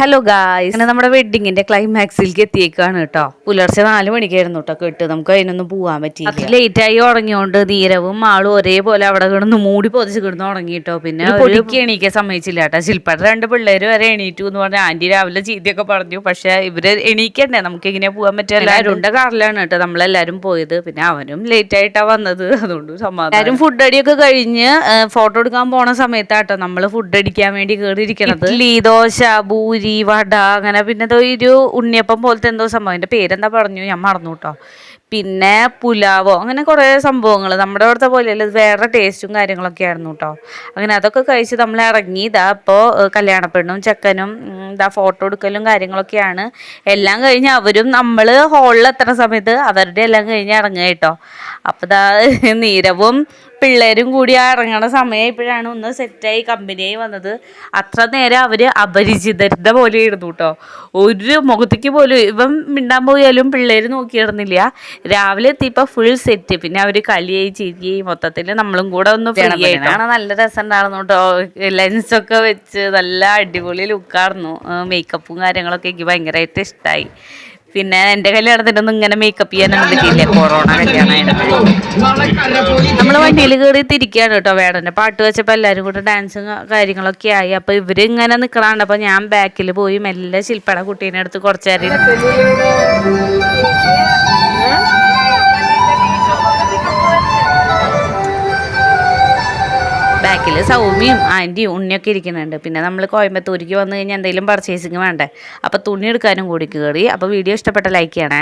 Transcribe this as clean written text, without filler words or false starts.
Hello guys, അങ്ങനെ നമ്മുടെ വെഡിങ്ങിന്റെ ക്ലൈമാക്സിലേക്ക് എത്തിയേക്കാണ് കേട്ടോ. പുലർച്ചെ 4 മണിക്കായിരുന്നു കേട്ടോ കേട്ട്. നമുക്ക് അതിനൊന്നും പോകാൻ പറ്റിയില്ല. അത് ലേറ്റ് ആയി ഉറങ്ങിയോണ്ട് നീരവും ആളും ഒരേപോലെ അവിടെ കിടന്ന് മൂടി പൊതിച്ച് കിടന്ന് ഉറങ്ങി കേട്ടോ. പിന്നെ പൊടിക്ക് എണീക്കാൻ സമ്മതിച്ചില്ല കേട്ടോ. ശില്പയുടെ 2 പിള്ളേര് വരെ എണീറ്റു എന്ന് പറഞ്ഞാൽ ആന്റി രാവിലെ ചീത്തയൊക്കെ പറഞ്ഞു. പക്ഷെ ഇവര് എണീക്കണ്ടേ, നമുക്ക് എങ്ങനെയാ പോകാൻ പറ്റില്ല. അരുണിന്റെ കാറിലാണ് കേട്ടോ നമ്മളെല്ലാരും പോയത്. പിന്നെ അവനും ലേറ്റ് ആയിട്ടാ വന്നത്, അതുകൊണ്ട് സമാധാനം. എല്ലാരും ഫുഡ് അടിയൊക്കെ കഴിഞ്ഞ് ഫോട്ടോ എടുക്കാൻ പോണ സമയത്താട്ടോ നമ്മൾ ഫുഡ് അടിക്കാൻ വേണ്ടി കയറിയിരിക്കണത്. ഇഡ്ലി, ദോശ, പൂരി, വട, അങ്ങനെ പിന്നെ ഒരു ഉണ്ണിയപ്പം പോലത്തെ എന്തോ സംഭവം, എൻ്റെ പേരെന്താ പറഞ്ഞു ഞാൻ മറന്നു കേട്ടോ. പിന്നെ പുലാവോ, അങ്ങനെ കുറേ സംഭവങ്ങൾ. നമ്മുടെ അവിടുത്തെ പോലെയല്ല, വേറെ ടേസ്റ്റും കാര്യങ്ങളൊക്കെ ആയിരുന്നു കേട്ടോ. അങ്ങനെ അതൊക്കെ കഴിച്ച് നമ്മൾ ഇറങ്ങി. ഇതാ ഇപ്പോൾ കല്യാണപ്പെണ്ണും ചെക്കനും ഇതാ ഫോട്ടോ എടുക്കലും കാര്യങ്ങളൊക്കെയാണ്. എല്ലാം കഴിഞ്ഞ് അവരും നമ്മൾ ഹോളിൽ എത്തുന്ന സമയത്ത് അവരുടെ എല്ലാം കഴിഞ്ഞ് ഇറങ്ങുക കേട്ടോ. അപ്പോൾ ഇതാ നീരവും പിള്ളേരും കൂടി ഇറങ്ങണ സമയമായപ്പോഴാണ് ഒന്ന് സെറ്റായി കമ്പനിയായി വന്നത്. അത്ര നേരം അവർ അപരിചിതരുടെ പോലെ ഇരുന്നു കേട്ടോ. ഒരു മുഖത്തേക്ക് പോലും ഇവൻ മിണ്ടാൻ പോയാലും പിള്ളേർ നോക്കിയിടുന്നില്ല. രാവിലെ എത്തിയപ്പോൾ ഫുൾ സെറ്റ്. പിന്നെ അവർ കളിയായി ചിരിയായി മൊത്തത്തിൽ നമ്മളും കൂടെ ഒന്ന് ഫ്രീ ആയിട്ടാണ്. നല്ല രസം ഉണ്ടായിരുന്നു കേട്ടോ. ലെൻസൊക്കെ വെച്ച് നല്ല അടിപൊളി ലുക്കായിരുന്നു. മേക്കപ്പും കാര്യങ്ങളൊക്കെ എനിക്ക് ഭയങ്കരമായിട്ട് ഇഷ്ടമായി. പിന്നെ എൻ്റെ കല്യാണത്തിനൊന്നും ഇങ്ങനെ മേക്കപ്പ് ചെയ്യാനൊന്നും പറ്റിയില്ല, കൊറോണ കല്യാണമായിരുന്നു. നമ്മൾ വണ്ടിയിൽ കയറി തിരിക്കുകയാണ് കേട്ടോ. വേടൻ്റെ പാട്ട് വെച്ചപ്പോൾ എല്ലാവരും കൂടെ ഡാൻസും കാര്യങ്ങളൊക്കെ ആയി. അപ്പോൾ ഇവർ ഇങ്ങനെ നിൽക്കണുണ്ട്. അപ്പോൾ ഞാൻ ബാക്കിൽ പോയി മെല്ലെ ശില്പയുടെ കുട്ടീനെ അടുത്ത് കുറച്ച് നേരം ബാക്കിൽ സൗമ്യയും ആൻറ്റിയും ഉണ്ണിയൊക്കെ ഇരിക്കുന്നുണ്ട്. പിന്നെ നമ്മൾ കോയമ്പത്തൂർക്ക് വന്നു കഴിഞ്ഞാൽ എന്തെങ്കിലും പർച്ചേസിങ് വേണ്ടേ, അപ്പോൾ തുണി എടുക്കാനും കൂടി കയറി. അപ്പോൾ വീഡിയോ ഇഷ്ടപ്പെട്ട ലൈക്ക് ചെയ്യണേ.